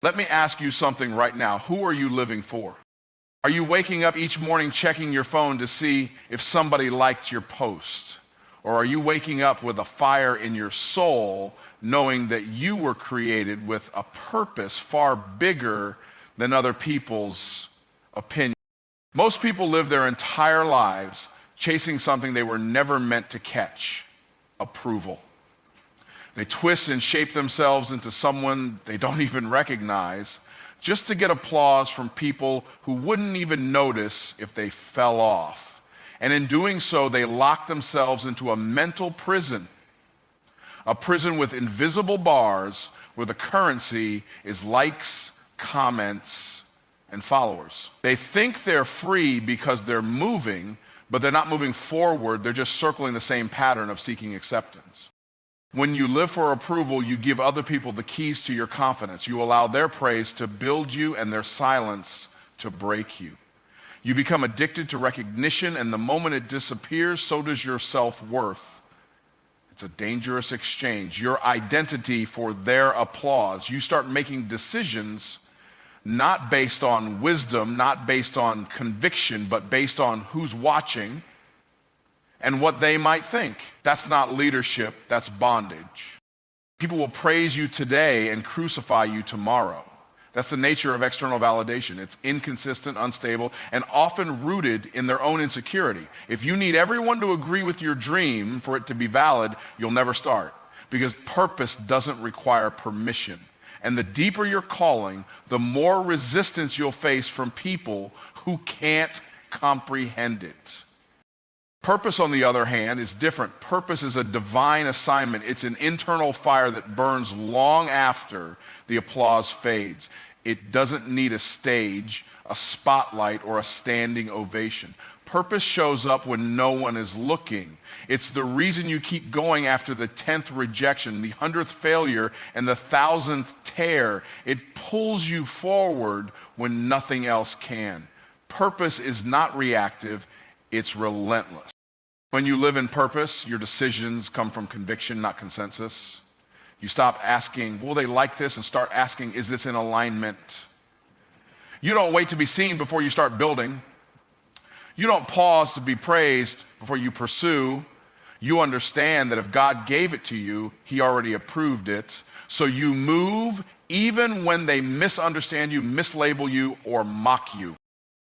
Let me ask you something right now. Who are you living for? Are you waking up each morning checking your phone to see if somebody liked your post? Or are you waking up with a fire in your soul knowing that you were created with a purpose far bigger than other people's opinion? Most people live their entire lives chasing something they were never meant to catch: approval. They twist and shape themselves into someone they don't even recognize just to get applause from people who wouldn't even notice if they fell off. And in doing so, they lock themselves into a mental prison, a prison with invisible bars where the currency is likes, comments, and followers. They think they're free because they're moving, but they're not moving forward. They're just circling the same pattern of seeking acceptance. When you live for approval, you give other people the keys to your confidence. You allow their praise to build you and their silence to break you. You become addicted to recognition, and the moment it disappears, so does your self-worth. It's a dangerous exchange. Your identity for their applause. You start making decisions not based on wisdom, not based on conviction, but based on who's watching and what they might think. That's not leadership, that's bondage. People will praise you today and crucify you tomorrow. That's the nature of external validation. It's inconsistent, unstable, and often rooted in their own insecurity. If you need everyone to agree with your dream for it to be valid, you'll never start, because purpose doesn't require permission. And the deeper your calling, the more resistance you'll face from people who can't comprehend it. Purpose, on the other hand, is different. Purpose is a divine assignment. It's an internal fire that burns long after the applause fades. It doesn't need a stage, a spotlight, or a standing ovation. Purpose shows up when no one is looking. It's the reason you keep going after the 10th rejection, the 100th failure, and the 1,000th tear. It pulls you forward when nothing else can. Purpose is not reactive. It's relentless. When you live in purpose, your decisions come from conviction, not consensus. You stop asking, will they like this, and start asking, is this in alignment? You don't wait to be seen before you start building. You don't pause to be praised before you pursue. You understand that if God gave it to you, He already approved it. So you move even when they misunderstand you, mislabel you, or mock you.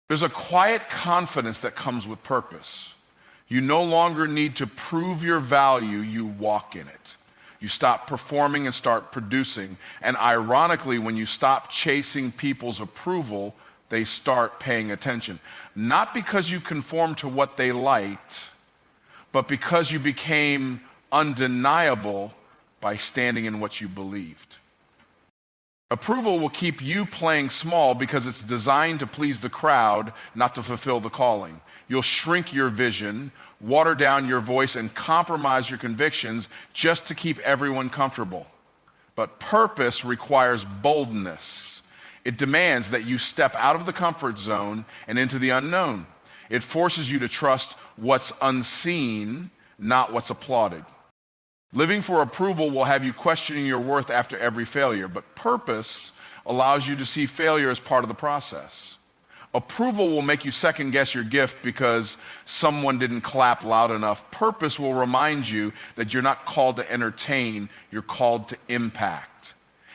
There's a quiet confidence that comes with purpose. You no longer need to prove your value, you walk in it. You stop performing and start producing. And ironically, when you stop chasing people's approval, they start paying attention. Not because you conform to what they liked, but because you became undeniable by standing in what you believed. Approval will keep you playing small because it's designed to please the crowd, not to fulfill the calling. You'll shrink your vision, water down your voice, and compromise your convictions just to keep everyone comfortable. But purpose requires boldness. It demands that you step out of the comfort zone and into the unknown. It forces you to trust what's unseen, not what's applauded. Living for approval will have you questioning your worth after every failure, but purpose allows you to see failure as part of the process. Approval will make you second guess your gift because someone didn't clap loud enough. Purpose will remind you that you're not called to entertain, you're called to impact.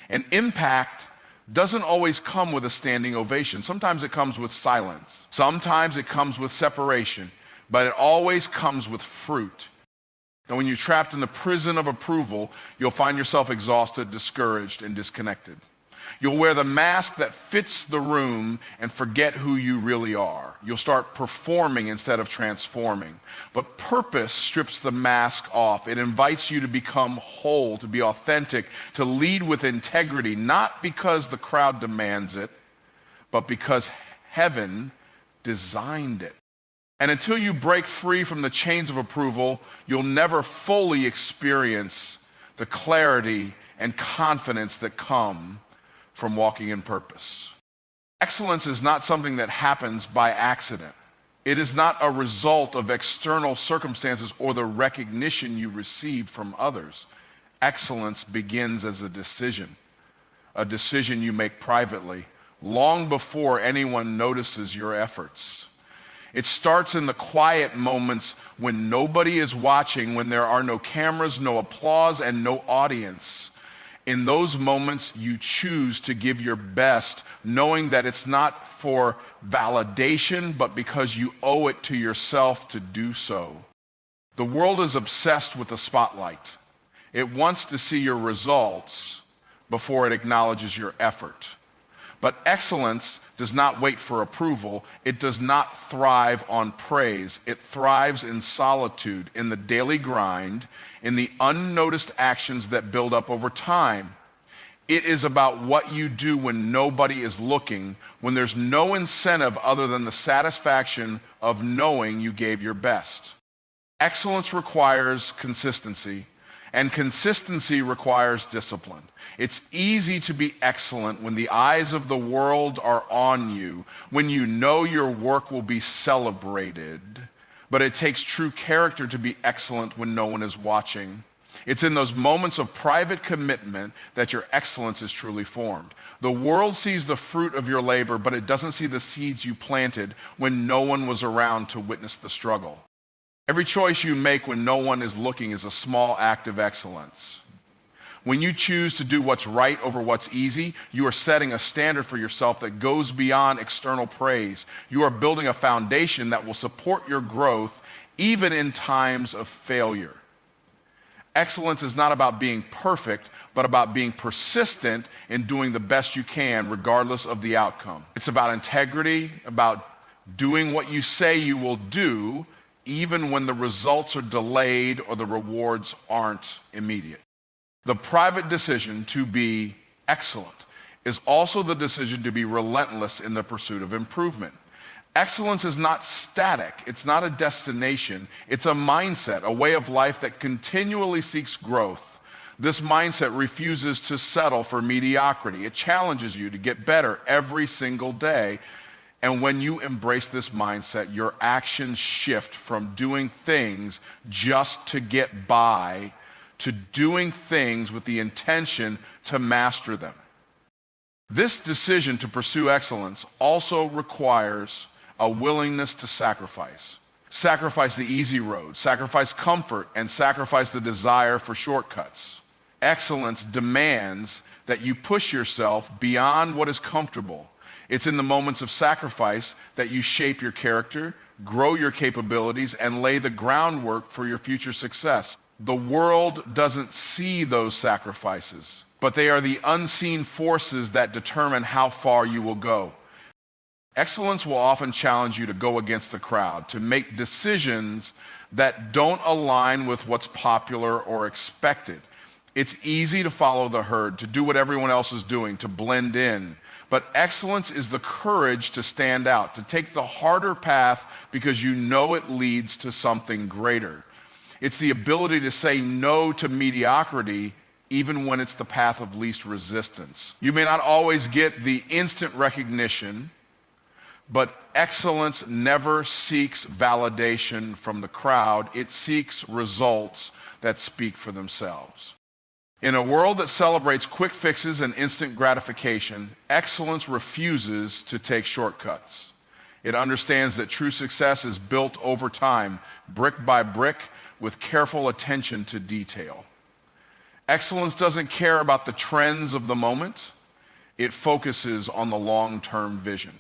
And impact doesn't always come with a standing ovation. Sometimes it comes with silence. Sometimes it comes with separation, but it always comes with fruit. And when you're trapped in the prison of approval, you'll find yourself exhausted, discouraged, and disconnected. You'll wear the mask that fits the room and forget who you really are. You'll start performing instead of transforming. But purpose strips the mask off. It invites you to become whole, to be authentic, to lead with integrity, not because the crowd demands it, but because heaven designed it. And until you break free from the chains of approval, you'll never fully experience the clarity and confidence that come from walking in purpose. Excellence is not something that happens by accident. It is not a result of external circumstances or the recognition you receive from others. Excellence begins as a decision a decision you make privately, long before anyone notices your efforts. It starts in the quiet moments when nobody is watching, when there are no cameras, no applause, and no audience. In those moments, you choose to give your best, knowing that it's not for validation, but because you owe it to yourself to do so. The world is obsessed with the spotlight. It wants to see your results before it acknowledges your effort. But excellence does not wait for approval. It does not thrive on praise. It thrives in solitude, in the daily grind, in the unnoticed actions that build up over time. It is about what you do when nobody is looking, when there's no incentive other than the satisfaction of knowing you gave your best. Excellence requires consistency, and consistency requires discipline. It's easy to be excellent when the eyes of the world are on you, when you know your work will be celebrated. But it takes true character to be excellent when no one is watching. It's in those moments of private commitment that your excellence is truly formed. The world sees the fruit of your labor, but it doesn't see the seeds you planted when no one was around to witness the struggle. Every choice you make when no one is looking is a small act of excellence. When you choose to do what's right over what's easy, you are setting a standard for yourself that goes beyond external praise. You are building a foundation that will support your growth even in times of failure. Excellence is not about being perfect, but about being persistent in doing the best you can regardless of the outcome. It's about integrity, about doing what you say you will do, even when the results are delayed or the rewards aren't immediate. The private decision to be excellent is also the decision to be relentless in the pursuit of improvement. Excellence is not static. It's not a destination. It's a mindset, a way of life that continually seeks growth. This mindset refuses to settle for mediocrity. It challenges you to get better every single day. And when you embrace this mindset, your actions shift from doing things just to get by to doing things with the intention to master them. This decision to pursue excellence also requires a willingness to sacrifice. Sacrifice the easy road, sacrifice comfort, and sacrifice the desire for shortcuts. Excellence demands that you push yourself beyond what is comfortable. It's in the moments of sacrifice that you shape your character, grow your capabilities, and lay the groundwork for your future success. The world doesn't see those sacrifices, but they are the unseen forces that determine how far you will go. Excellence will often challenge you to go against the crowd, to make decisions that don't align with what's popular or expected. It's easy to follow the herd, to do what everyone else is doing, to blend in. But excellence is the courage to stand out, to take the harder path because you know it leads to something greater. It's the ability to say no to mediocrity even when it's the path of least resistance. You may not always get the instant recognition, but excellence never seeks validation from the crowd. It seeks results that speak for themselves. In a world that celebrates quick fixes and instant gratification, excellence refuses to take shortcuts. It understands that true success is built over time, brick by brick, with careful attention to detail. Excellence doesn't care about the trends of the moment. It focuses on the long-term vision.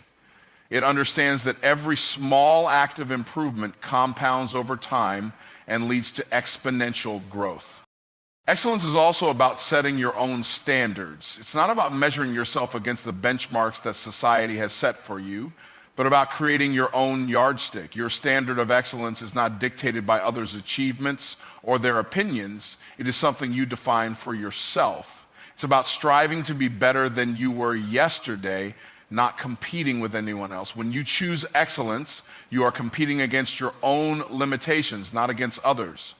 It understands that every small act of improvement compounds over time and leads to exponential growth. Excellence is also about setting your own standards. It's not about measuring yourself against the benchmarks that society has set for you, but about creating your own yardstick. Your standard of excellence is not dictated by others' achievements or their opinions. It is something you define for yourself. It's about striving to be better than you were yesterday, not competing with anyone else. When you choose excellence, you are competing against your own limitations, not against others.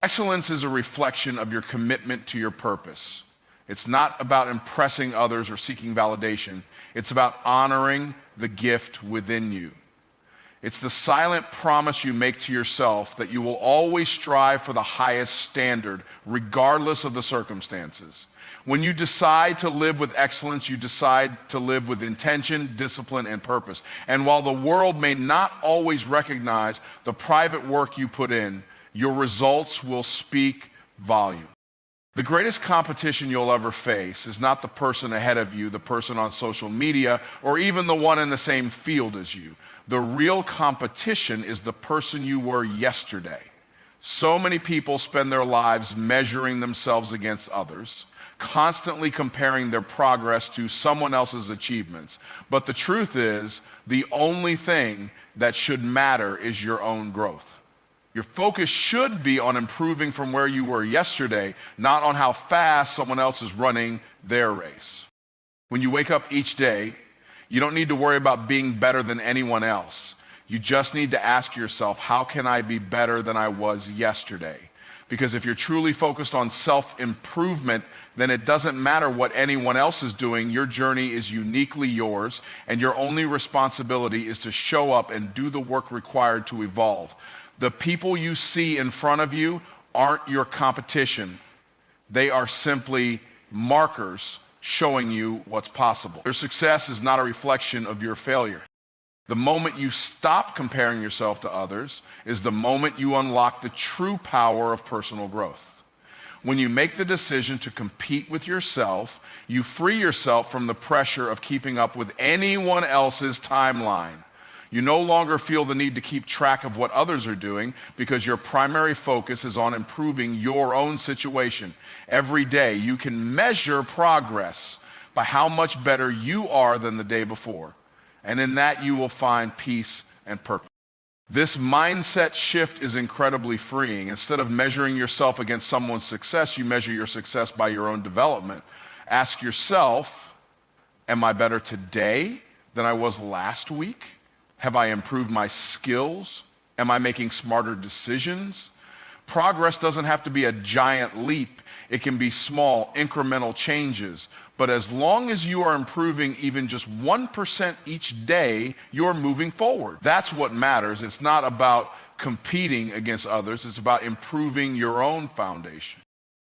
Excellence is a reflection of your commitment to your purpose. It's not about impressing others or seeking validation. It's about honoring the gift within you. It's the silent promise you make to yourself that you will always strive for the highest standard, regardless of the circumstances. When you decide to live with excellence, you decide to live with intention, discipline, and purpose. And while the world may not always recognize the private work you put in, your results will speak volume. The greatest competition you'll ever face is not the person ahead of you, the person on social media, or even the one in the same field as you. The real competition is the person you were yesterday. So many people spend their lives measuring themselves against others, constantly comparing their progress to someone else's achievements. But the truth is, the only thing that should matter is your own growth. Your focus should be on improving from where you were yesterday, not on how fast someone else is running their race. When you wake up each day, you don't need to worry about being better than anyone else. You just need to ask yourself, how can I be better than I was yesterday? Because if you're truly focused on self-improvement, then it doesn't matter what anyone else is doing. Your journey is uniquely yours, and your only responsibility is to show up and do the work required to evolve. The people you see in front of you aren't your competition. They are simply markers showing you what's possible. Your success is not a reflection of your failure. The moment you stop comparing yourself to others is the moment you unlock the true power of personal growth. When you make the decision to compete with yourself, you free yourself from the pressure of keeping up with anyone else's timeline. You no longer feel the need to keep track of what others are doing because your primary focus is on improving your own situation. Every day you can measure progress by how much better you are than the day before. And in that you will find peace and purpose. This mindset shift is incredibly freeing. Instead of measuring yourself against someone's success, you measure your success by your own development. Ask yourself, am I better today than I was last week? Have I improved my skills? Am I making smarter decisions? Progress doesn't have to be a giant leap. It can be small, incremental changes. But as long as you are improving even just 1% each day, you're moving forward. That's what matters. It's not about competing against others. It's about improving your own foundation.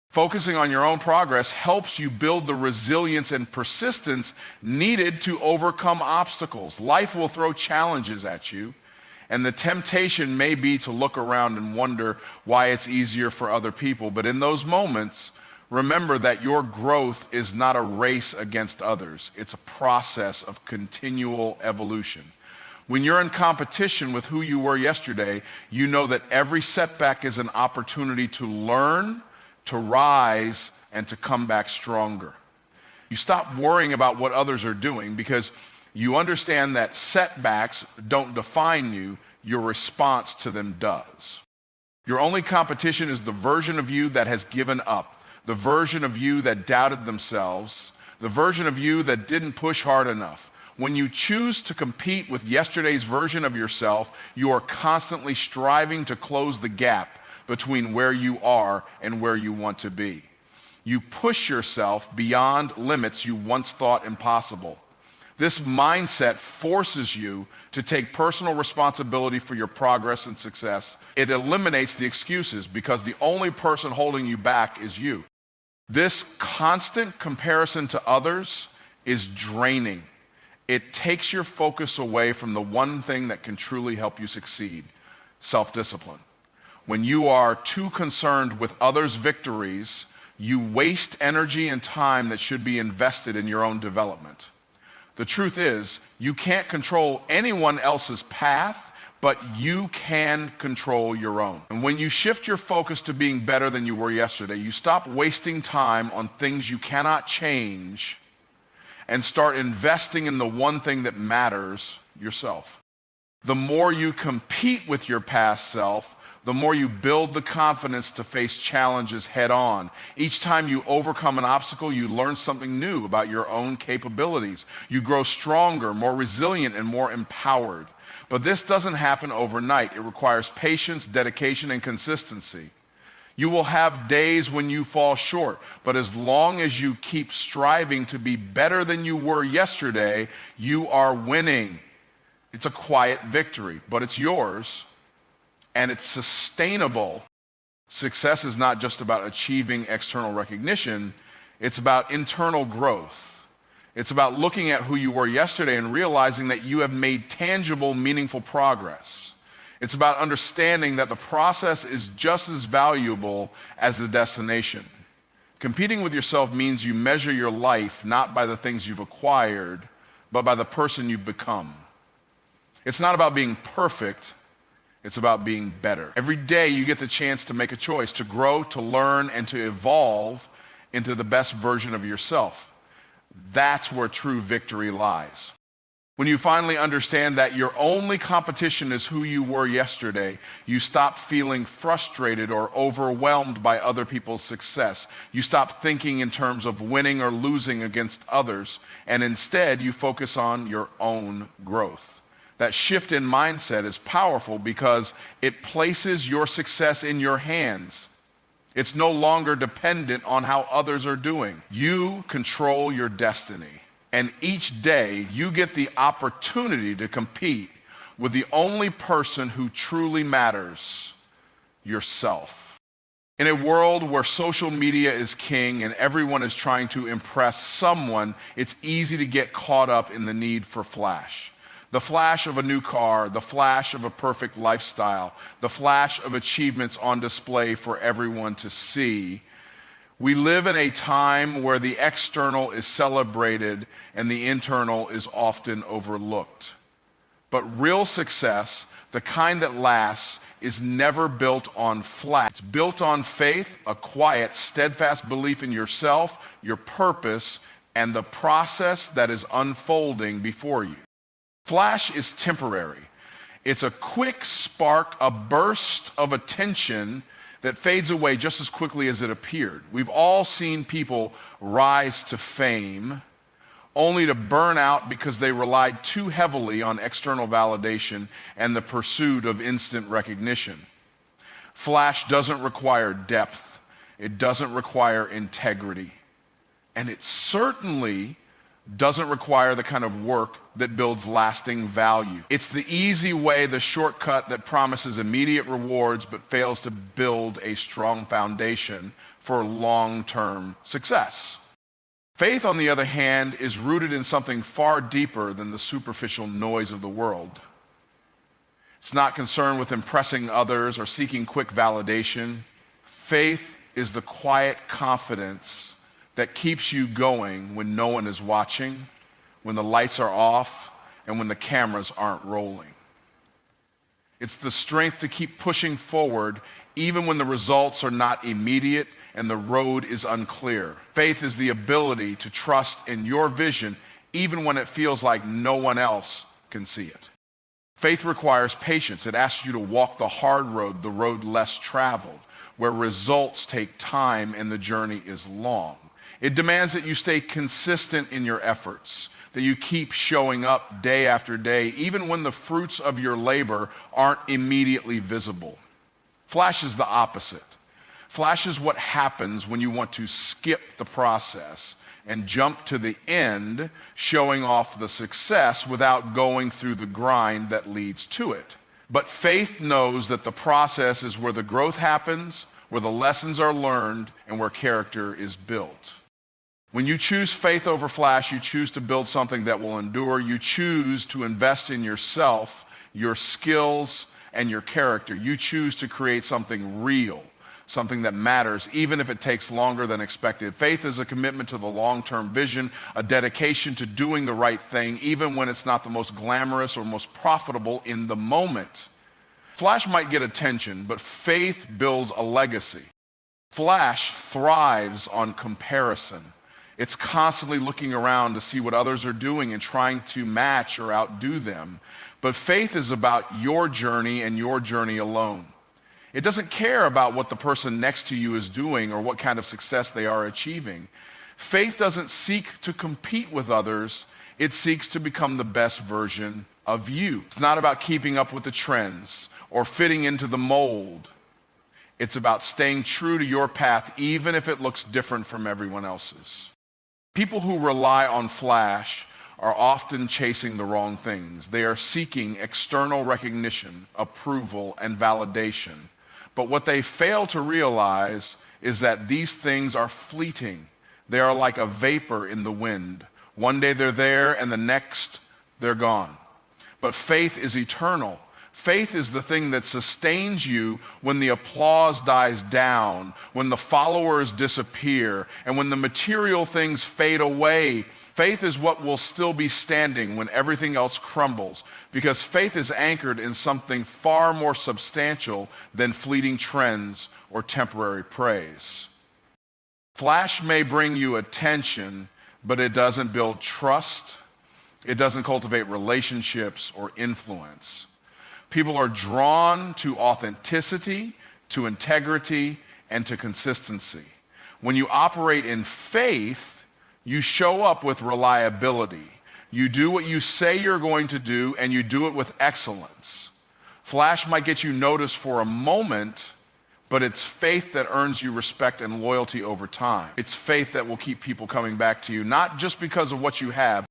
Focusing on your own progress helps you build the resilience and persistence needed to overcome obstacles. Life will throw challenges at you, and the temptation may be to look around and wonder why it's easier for other people. But in those moments, remember that your growth is not a race against others. It's a process of continual evolution. When you're in competition with who you were yesterday, you know that every setback is an opportunity to learn, to rise, and to come back stronger. You stop worrying about what others are doing because you understand that setbacks don't define you, your response to them does. Your only competition is the version of you that has given up, the version of you that doubted themselves, the version of you that didn't push hard enough. When you choose to compete with yesterday's version of yourself, you are constantly striving to close the gap between where you are and where you want to be. You push yourself beyond limits you once thought impossible. This mindset forces you to take personal responsibility for your progress and success. It eliminates the excuses because the only person holding you back is you. This constant comparison to others is draining. It takes your focus away from the one thing that can truly help you succeed: self-discipline. When you are too concerned with others' victories, you waste energy and time that should be invested in your own development. The truth is, you can't control anyone else's path, but you can control your own. And when you shift your focus to being better than you were yesterday, you stop wasting time on things you cannot change and start investing in the one thing that matters: yourself. The more you compete with your past self, the more you build the confidence to face challenges head on. Each time you overcome an obstacle, you learn something new about your own capabilities. You grow stronger, more resilient, and more empowered. But this doesn't happen overnight. It requires patience, dedication, and consistency. You will have days when you fall short, but as long as you keep striving to be better than you were yesterday, you are winning. It's a quiet victory, but it's yours, and it's sustainable. Success is not just about achieving external recognition, it's about internal growth. It's about looking at who you were yesterday and realizing that you have made tangible, meaningful progress. It's about understanding that the process is just as valuable as the destination. Competing with yourself means you measure your life not by the things you've acquired, but by the person you've become. It's not about being perfect, it's about being better. Every day you get the chance to make a choice, to grow, to learn, and to evolve into the best version of yourself. That's where true victory lies. When you finally understand that your only competition is who you were yesterday, you stop feeling frustrated or overwhelmed by other people's success. You stop thinking in terms of winning or losing against others, and instead you focus on your own growth. That shift in mindset is powerful because it places your success in your hands. It's no longer dependent on how others are doing. You control your destiny. And each day you get the opportunity to compete with the only person who truly matters, yourself. In a world where social media is king and everyone is trying to impress someone, it's easy to get caught up in the need for flash. The flash of a new car, the flash of a perfect lifestyle, the flash of achievements on display for everyone to see. We live in a time where the external is celebrated and the internal is often overlooked. But real success, the kind that lasts, is never built on flash. It's built on faith, a quiet, steadfast belief in yourself, your purpose, and the process that is unfolding before you. Flash is temporary. It's a quick spark, a burst of attention that fades away just as quickly as it appeared. We've all seen people rise to fame only to burn out because they relied too heavily on external validation and the pursuit of instant recognition. Flash doesn't require depth. It doesn't require integrity. And it certainly doesn't require the kind of work that builds lasting value. It's the easy way, the shortcut that promises immediate rewards but fails to build a strong foundation for long-term success. Faith, on the other hand, is rooted in something far deeper than the superficial noise of the world. It's not concerned with impressing others or seeking quick validation. Faith is the quiet confidence that keeps you going when no one is watching, when the lights are off, and when the cameras aren't rolling. It's the strength to keep pushing forward even when the results are not immediate and the road is unclear. Faith is the ability to trust in your vision even when it feels like no one else can see it. Faith requires patience. It asks you to walk the hard road, the road less traveled, where results take time and the journey is long. It demands that you stay consistent in your efforts, that you keep showing up day after day, even when the fruits of your labor aren't immediately visible. Flash is the opposite. Flash is what happens when you want to skip the process and jump to the end, showing off the success without going through the grind that leads to it. But faith knows that the process is where the growth happens, where the lessons are learned, and where character is built. When you choose faith over flash, you choose to build something that will endure. You choose to invest in yourself, your skills, and your character. You choose to create something real, something that matters, even if it takes longer than expected. Faith is a commitment to the long-term vision, a dedication to doing the right thing, even when it's not the most glamorous or most profitable in the moment. Flash might get attention, but faith builds a legacy. Flash thrives on comparison. It's constantly looking around to see what others are doing and trying to match or outdo them. But faith is about your journey and your journey alone. It doesn't care about what the person next to you is doing or what kind of success they are achieving. Faith doesn't seek to compete with others. It seeks to become the best version of you. It's not about keeping up with the trends or fitting into the mold. It's about staying true to your path, even if it looks different from everyone else's. People who rely on flash are often chasing the wrong things. They are seeking external recognition, approval, and validation. But what they fail to realize is that these things are fleeting. They are like a vapor in the wind. One day they're there, and the next they're gone. But faith is eternal. Faith is the thing that sustains you when the applause dies down, when the followers disappear, and when the material things fade away. Faith is what will still be standing when everything else crumbles, because faith is anchored in something far more substantial than fleeting trends or temporary praise. Flash may bring you attention, but it doesn't build trust. It doesn't cultivate relationships or influence. People are drawn to authenticity, to integrity, and to consistency. When you operate in faith, you show up with reliability. You do what you say you're going to do, and you do it with excellence. Flash might get you noticed for a moment, but it's faith that earns you respect and loyalty over time. It's faith that will keep people coming back to you, not just because of what you have,